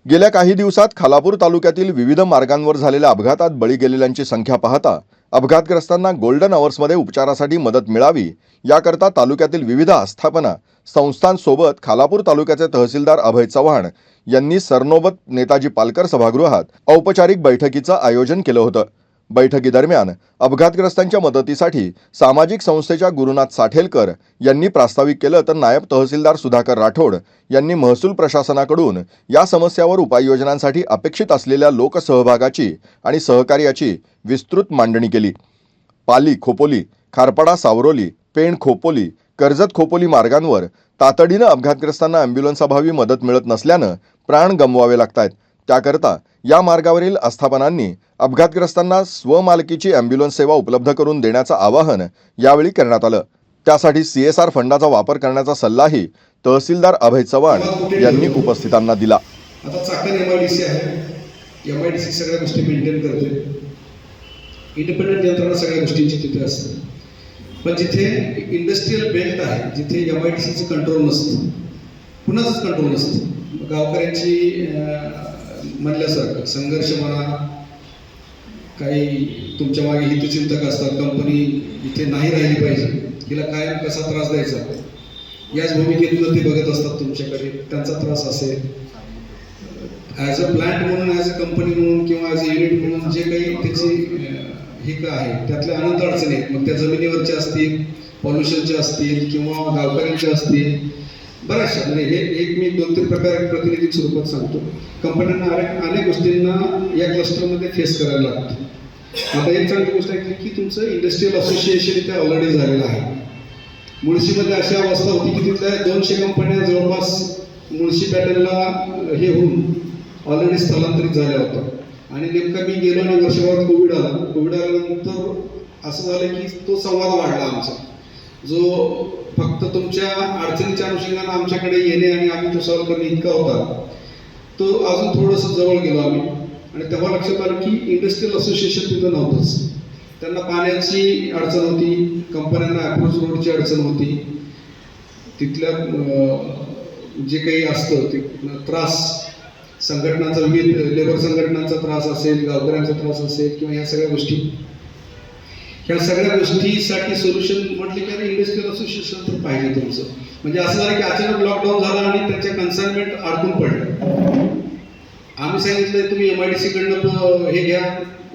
गेल्या काही दिवसात खालापूर तालुक्यातील विविध मार्गांवर झालेल्या अपघातात बळी गेलेल्यांची संख्या पाहता अपघातग्रस्तांना गोल्डन अवर्समध्ये उपचारासाठी मदत मिळावी याकरता तालुक्यातील विविध आस्थापना संस्थांसोबत खालापूर तालुक्याचे तहसीलदार अभय चव्हाण यांनी सरनोबत नेताजी पालकर सभागृहात औपचारिक बैठकीचं आयोजन केलं होतं। बैठकीदरम्यान अपघातग्रस्तांच्या मदतीसाठी सामाजिक संस्थेच्या गुरुनाथ साठेलकर यांनी प्रास्ताविक केलं, तर नायब तहसीलदार सुधाकर राठोड यांनी महसूल प्रशासनाकडून या समस्यावर उपाययोजनांसाठी अपेक्षित असलेल्या लोकसहभागाची आणि सहकार्याची विस्तृत मांडणी केली। पाली खोपोली, खारपाडा सावरोली, पेण खोपोली, कर्जत खोपोली मार्गांवर तातडीनं अपघातग्रस्तांना ॲम्ब्युलन्सअभावी मदत मिळत नसल्यानं प्राण गमवावे लागतायत। त्याकरता या मार्गावरील आस्थापनांनी अपघातग्रस्तांना स्वमालकीची ॲम्ब्युलन्स सेवा उपलब्ध करून देण्याचं आवाहन यावेळी करण्यात आलं। त्यासाठी CSR फंडाचा वापर करण्याचा सल्लाही तहसीलदार अभय चव्हाण यांनी उपस्थितांना दिला। आता चाकण MIDC आहे, MIDC सगळ्या गोष्टी मेंटेन करते, इंडिपेंडेंट यंत्रणा सगळ्या गोष्टींची तिथे असते। पण जिथे इंडस्ट्रियल बेल्ट आहे, जिथे MIDCचं कंट्रोल नसतं, कुणाचंच कंट्रोल नसतं, गावकऱ्यांची म्हणल्यासारखं संघर्ष म्हणा, काही तुमच्या मागे हितचिंतक असतात, कंपनी इथे नाही राहिली पाहिजे, तिला कायम कसा त्रास द्यायचा याच भूमिकेतून ते बघत असतात तुमच्याकडे, त्यांचा त्रास असेल ॲज अ प्लांट म्हणून, ॲज अ कंपनी म्हणून किंवा ॲज अ युनिट म्हणून जे काही त्याची हे का आहे त्यातल्या अनंत अडचणी आहेत। मग त्या जमिनीवरच्या असतील, पॉल्युशनच्या असतील किंवा गावकऱ्यांच्या असतील, बऱ्याचशा म्हणजे हे एक मी 2-3 प्रकार प्रतिनिधी स्वरूपात सांगतो। कंपन्यांना अनेक गोष्टींना या क्लस्टरमध्ये फेस करायला लागतं। आता एक चांगली गोष्ट आहे की तुमचं इंडस्ट्रियल असोसिएशन इथे ऑलरेडी झालेलं आहे। मुळशीमध्ये अशी अवस्था होती की तिथल्या 200 कंपन्या जवळपास मुळशी पॅटर्नला हे होऊन ऑलरेडी स्थलांतरित झाल्या होत्या। आणि नेमका मी गेलो आणि वर्षभरात कोविड आल्यानंतर असं झालं की तो संवाद वाढला आमचा, जो फक्त तुमच्या अडचणीच्या अनुषंगाने आमच्याकडे येणे आणि आम्ही तो सॉल्व्ह करणे इतका होता, तो अजून थोडंसं जवळ गेलो आम्ही। आणि तेव्हा लक्षात आलं की इंडस्ट्रियल असोसिएशन तिथं नव्हतंच, त्यांना पाण्याची अडचण होती, कंपन्यांना अप्रोच रोडची अडचण होती, तिथल्या जे काही असतं ते त्रास, संघटनांचा विविध लेबर संघटनांचा त्रास असेल, गावकऱ्यांचा त्रास असेल किंवा ह्या सगळ्या गोष्टीसाठी सोल्युशन म्हटले की अरे इंडस्ट्रियल असोसिएशन तर पाहिजे तुमचं। म्हणजे असं झालं की अचानक लॉकडाऊन झाला आणि त्यांच्या कन्साइनमेंट अडकून पडल्या। आम्ही सांगितलं तुम्ही MIDC कडनं हे घ्या,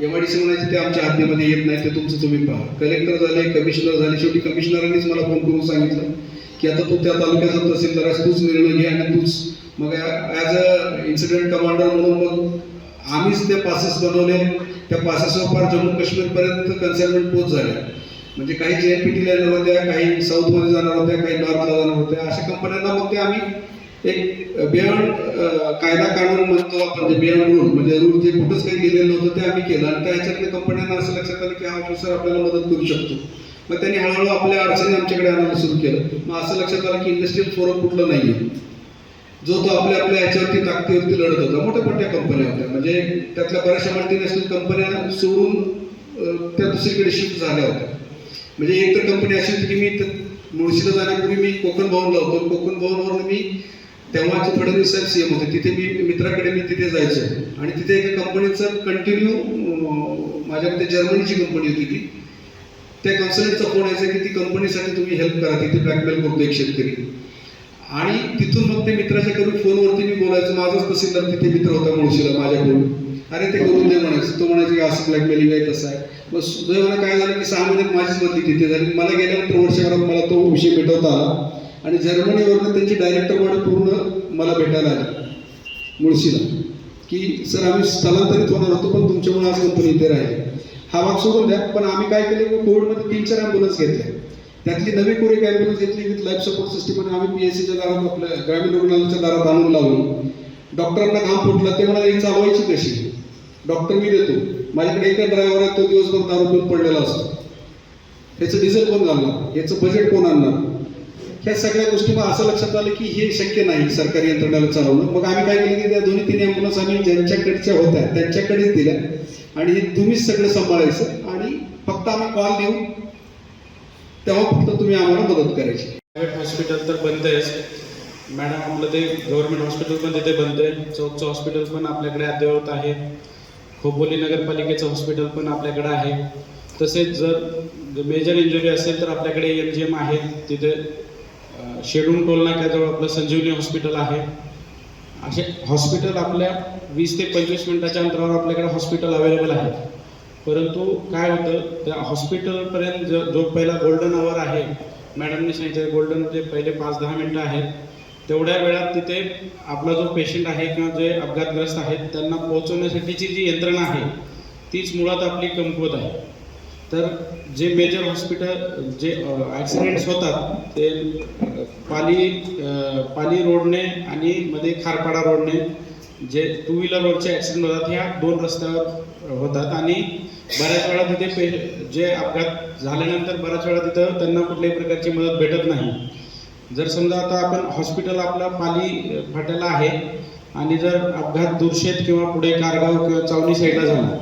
MIDC म्हणायचे ते आमच्या हद्दीमध्ये येत नाही, ते तुमचं तुम्ही पहा। कलेक्टर झाले, कमिशनर झाले, शेवटी कमिशनरांनीच मला फोन करून सांगितलं की आता तू त्या तालुक्याचा तहसीलदार आहेस, तूच निर्णय घे आणि तूच मग ॲज अ इन्सिडेंट कमांडर म्हणून मग आम्हीच ते पासेस बनवले। त्या पासेसवर फार जम्मू काश्मीरपर्यंत कन्साइनमेंट पोच झाल्या। म्हणजे काही JNPT ला येणार होत्या, काही साऊथमध्ये जाणार होत्या, काही नॉर्थला जाणार होत्या। अशा कंपन्यांना मग ते आम्ही एक बियॉन्ड कायदा कानून म्हणतो आपण, जे बियॉन्ड रूल म्हणजे रूल जे कुठंच काही लिहिलेलं नव्हतं ते आम्ही केलं। आणि त्या ह्याच्यातल्या कंपन्यांना असं लक्षात आलं की हा ऑफिसर आपल्याला मदत करू शकतो। मग त्यांनी हळूहळू आपल्या अडचणी आमच्याकडे आणायला सुरू केलं। मग असं लक्षात आलं की इंडस्ट्रियल फोरम कुठलं नाही आहे, जो तो आपल्या ह्याच्यावरती ताकदीवरती लढत होता। मोठ्या कंपन्या होत्या, म्हणजे त्यातल्या बऱ्याचशा मल्टीनॅशनल कंपन्या सोडून त्या दुसरीकडे शिफ्ट झाल्या होत्या। म्हणजे एक तर कंपनी अशी होती की मी मुळशीला जाण्यापूर्वी मी कोकण भवनला होतो, कोकण भवनवरून मी तेव्हाचे फडणवीस साहेब CM होते, तिथे मी मित्राकडे तिथे जायचो आणि तिथे एका कंपनीचं कंटिन्यू माझ्याकडे जर्मनीची कंपनी होती ती, त्या कन्सल्टंटचा फोन यायचा की ती कंपनीसाठी तुम्ही हेल्प करा, तिथे ब्लॅकमेल करतो एक शेतकरी। आणि तिथून मग ते मित्राच्या करून फोनवरती मी बोलायचो, माझाच तहसीलदार तिथे मित्र होता मुळशीला माझ्याकडून, अरे ते करून दे म्हणायचं, तो म्हणायचं की असं ब्लॅकमेलिंग आहे तसं आहे। मग सुदैवानं काय झालं की 6 महिन्यात माझीच बदली तिथे झाली। मला गेल्यानंतर वर्षभरात मला तो विषय भेटवता आला आणि जर्मनीवरनं त्यांची डायरेक्टर बॉडी पूर्ण मला भेटायला आली मुळशीला की सर आम्ही स्थलांतरित होणार होतो पण तुमच्यामुळे आज कंपनी इथे राहिली। हा भाग सोडून द्या, पण आम्ही काय केलं की कोविडमध्ये 3-4 ॲम्ब्युलन्स घेतल्या, त्यातली नवी कोरी एक ॲम्ब्युलन्स घेतली विथ लाईफ सपोर्ट सिस्टम आणि आम्ही PSCच्या दारात आपल्या ग्रामीण रुग्णालयाच्या दारात आणून लावली। डॉक्टरांना घाम फुटला, ते म्हणाले ही चालवायची कशी, डॉक्टर मी देतो, माझ्याकडे एका ड्रायव्हर आहे, तो दिवसभर दारू पिऊन पडलेला असतो, ह्याचं डिझेल कोण घालणार, ह्याचं बजेट कोण आणणार, ह्या सगळ्या गोष्टी मग असं लक्षात आलं की हे शक्य नाही सरकारी यंत्रणेला चालवणं। मग आम्ही काय केलं की त्या 2-3 ॲम्ब्युलन्स आम्ही ज्यांच्याकडच्या होत्या त्यांच्याकडेच दिल्या आणि हे तुम्हीच सगळं सांभाळायचं आणि फक्त आम्ही कॉल देऊ तेव्हा फक्त तुम्ही आम्हाला मदत करायची। प्रायव्हेट हॉस्पिटल तर बंद आहेच, मॅडम आपलं ते गव्हर्नमेंट हॉस्पिटल पण तिथे बनते, चौकचं हॉस्पिटल पण आपल्याकडे अद्ययावत आहे, खोपोली नगरपालिकेचं हॉस्पिटल पण आपल्याकडे आहे. तसेच जर मेजर इंजुरी असेल तर आपल्याकडे MGM आहे, तिथे शेडून टोल नाक्याजवळ आपलं संजीवनी हॉस्पिटल आहे. असे हॉस्पिटल आपल्या 20 ते 25 मिनिटाच्या अंतरावर आपल्याकडे हॉस्पिटल अवेलेबल आहे. परंतु काय होतं, त्या हॉस्पिटलपर्यंत जो पहिला गोल्डन आवर आहे, मॅडमने सांगितलं गोल्डन म्हणजे पहिले 5-10 मिनटं आहेत, तेवढ्या वेळात तिथे आपला जो पेशंट आहे किंवा जे अपघातग्रस्त आहेत त्यांना पोहोचवण्यासाठीची जी यंत्रणा आहे तीच मुळात आपली कमकुवत आहे. तर जे मेजर हॉस्पिटल जे ॲक्सिडेंट्स होतात ते पाली रोडने आणि मध्ये खारपाडा रोडने जे 2 व्हीलर रोडचे ॲक्सिडेंट होतात ह्या 2 रस्त्यावर होतात. आणि बऱ्याच वेळा तिथे जे अपघात झाल्यानंतर बऱ्याच वेळा तिथं त्यांना कुठल्याही प्रकारची मदत भेटत नाही. जर समजा आता आपण हॉस्पिटल आपला पाली फाट्याला आहे आणि जर अपघात दुर्शेत किंवा पुढे कारगाव किंवा चावणी साईडला झाला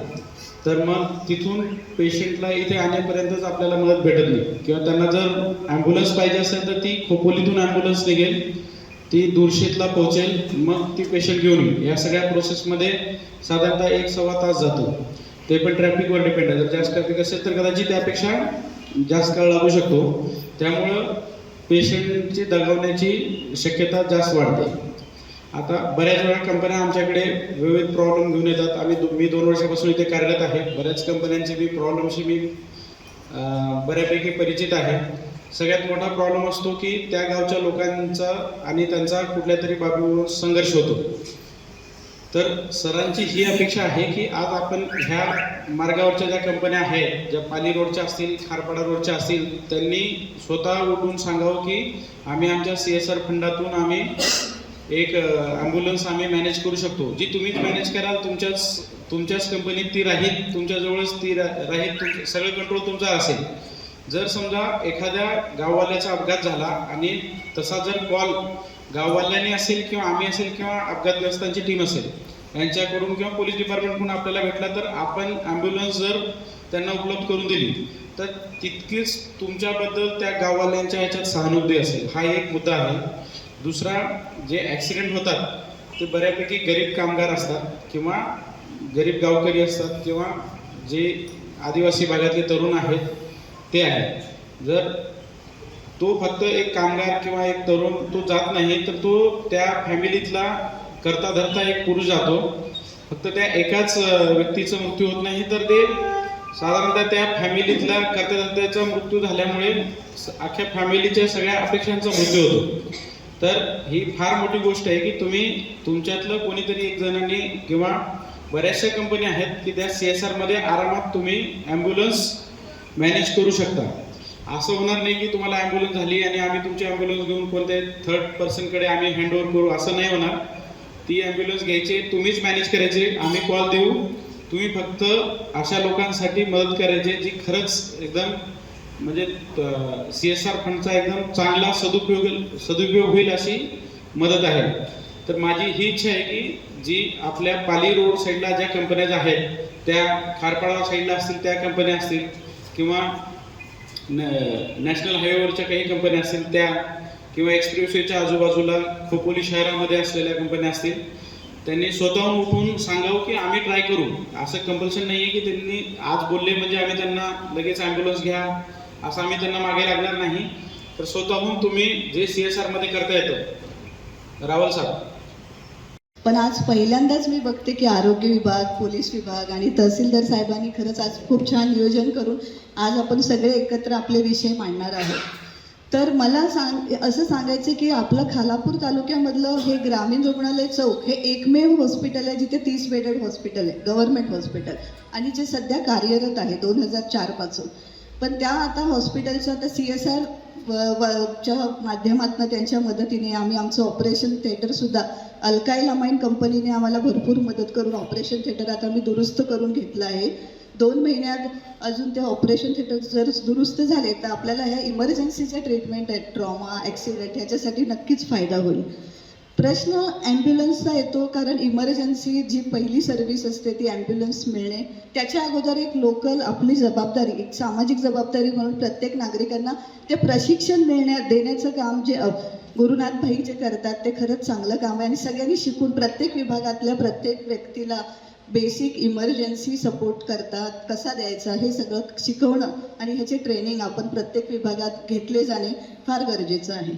तर मग तिथून पेशंटला इथे आणेपर्यंतच आपल्याला मदत भेटत नाही. किंवा त्यांना जर ॲम्ब्युलन्स पाहिजे असेल तर ती खोपोलीतून ॲम्ब्युलन्स निघेल, ती दुर्शेतला पोहोचेल, मग ती पेशंट घेऊन येईल. या सगळ्या प्रोसेसमध्ये साधारणतः 1-1.25 तास जातो. ते पण ट्रॅफिकवर डिपेंड आहे. जर जास्त ट्रॅफिक असेल तर कदाचित त्यापेक्षा जास्त काळ लागू शकतो. त्यामुळं पेशंटची दगावण्याची शक्यता जास्त वाढते. आता बऱ्याच वेळा कंपन्या आमच्याकडे विविध प्रॉब्लेम घेऊन येतात. मी 2 वर्षापासून इथे कार्यरत आहे. बऱ्याच कंपन्यांचे प्रॉब्लेमशी मी बऱ्यापैकी परिचित आहे. सगळ्यात मोठा प्रॉब्लेम असतो की त्या गावच्या लोकांचा आणि त्यांचा कुठल्या तरी बाबीवरून संघर्ष होतो. तर सरांची ही अपेक्षा आहे की आज आपण ह्या मार्गावरच्या ज्या कंपन्या आहेत, ज्या पाली रोडच्या असतील, खारपाडा रोडच्या असतील, त्यांनी स्वतः उठून सांगावं की आम्ही आमच्या CSR फंडातून आम्ही एक ॲम्ब्युलन्स आम्ही मॅनेज करू शकतो. जी तुम्हीच मॅनेज कराल, तुमच्याच कंपनीत ती राहील, तुमच्याजवळच ती राहील, सगळं कंट्रोल तुमचा असेल. जर समजा एखाद्या गाववाल्याचा अपघात झाला आणि तसा जर कॉल गाववाल्यांनी असेल किंवा आम्ही असेल किंवा अपघातग्रस्तांची टीम असेल यांच्याकडून किंवा पोलीस डिपार्टमेंटकडून आपल्याला भेटला तर आपण ॲम्ब्युलन्स जर त्यांना उपलब्ध करून दिली तर तितकीच तुमच्याबद्दल त्या गाववाल्यांच्या ह्याच्यात सहानुभूती असेल. हा एक मुद्दा आहे. दुसरा, जे ॲक्सिडेंट होतात ते बऱ्यापैकी गरीब कामगार असतात किंवा गरीब गावकरी असतात किंवा जे आदिवासी भागातले तरुण आहेत ते आहेत. जर तो फक्त एक कामगार किंवा एक तरुण तो जात नाही तर तो त्या फॅमिलीतला करता धरता एक पुरुष जातो. फक्त त्या एकाच व्यक्तीचा मृत्यू होत नाही तर ते साधारणतः त्या फॅमिलीतला करता धरत्याचा मृत्यू झाल्यामुळे अख्ख्या फॅमिलीच्या सगळ्या अपेक्षांचा मृत्यू होतो. तर ही फार मोठी गोष्ट आहे की तुम्ही तुमच्यातलं कोणीतरी एक जणांनी किंवा बऱ्याचशा कंपन्या आहेत की त्या CSR मध्ये आरामात तुम्ही ॲम्ब्युलन्स मॅनेज करू शकता. असं होणार नाही की तुम्हाला ॲम्ब्युलन्स झाली आणि आम्ही तुमची ॲम्ब्युलन्स घेऊन कोणत्या थर्ड पर्सनकडे आम्ही हँडओव्हर करू, असं नाही होणार. ती ॲम्ब्युलन्स घ्यायची, तुम्हीच मॅनेज करायची, आम्ही कॉल देऊ, तुम्ही फक्त अशा लोकांसाठी मदत करायची जी खरंच एकदम म्हणजे CSR फंडचा एकदम चांगला सदुपयोग होईल अशी मदत आहे. तर माझी ही इच्छा आहे की जी आपल्या पाली रोड साईडला ज्या कंपन्या आहेत त्या खारपाडा साईडला असतील त्या कंपन्या असतील किंवा नॅशनल हायवेवरच्या काही कंपन्या असतील त्या किंवा एक्सप्रेसवेच्या आजूबाजूला खोपोली शहरामध्ये असलेल्या कंपन्या असतील, त्यांनी स्वतःहून उठून सांगावं की आम्ही ट्राय करू. असं कंपल्शन नाही आहे की त्यांनी आज बोलले म्हणजे आम्ही त्यांना लगेच ॲम्ब्युलन्स घ्या असं आम्ही त्यांना मागे लागणार नाही. तर स्वतःहून तुम्ही जे CSR मध्ये करता येतं. रावल साहेब, पण आज पहिल्यांदाच मी बघते की आरोग्य विभाग, पोलीस विभाग आणि तहसीलदार साहेबांनी खरंच आज खूप छान नियोजन करून आज आपण सगळे एकत्र आपले विषय मांडणार आहोत. तर मला असं सांगायचं की आपलं खालापूर तालुक्यामधलं हे ग्रामीण रुग्णालय चौक हे एकमेव हॉस्पिटल आहे जिथे 30 बेडेड हॉस्पिटल आहे, गव्हर्नमेंट हॉस्पिटल, आणि जे सध्या कार्यरत आहे 2004 पासून. पण त्या आता हॉस्पिटलचं आता CSR च्या माध्यमातून त्यांच्या मदतीने आम्ही आमचं ऑपरेशन थिएटरसुद्धा अल्काईल अमाइन कंपनीने आम्हाला भरपूर मदत करून ऑपरेशन थिएटर आता मी दुरुस्त करून घेतलं आहे. 2 महिन्यात अजून ते ऑपरेशन थिएटर जर दुरुस्त झाले तर आपल्याला ह्या इमर्जन्सीच्या ट्रीटमेंट आहेत, ट्रॉमा, ॲक्सिडेंट ह्याच्यासाठी नक्कीच फायदा होईल. प्रश्न ॲम्ब्युलन्सचा येतो कारण इमर्जन्सी जी पहिली सर्व्हिस असते ती ॲम्ब्युलन्स मिळणे, त्याच्या अगोदर एक लोकल आपली जबाबदारी, एक सामाजिक जबाबदारी म्हणून प्रत्येक नागरिकांना ते प्रशिक्षण देण्याचं काम जे गुरुनाथ भाई जे करतात ते खरंच चांगलं काम आहे आणि सगळ्यांनी शिकून प्रत्येक विभागातल्या प्रत्येक व्यक्तीला बेसिक इमर्जन्सी सपोर्ट करतात कसा द्यायचा हे सगळं शिकवणं आणि ह्याचे ट्रेनिंग आपण प्रत्येक विभागात घेतले जाणे फार गरजेचं आहे.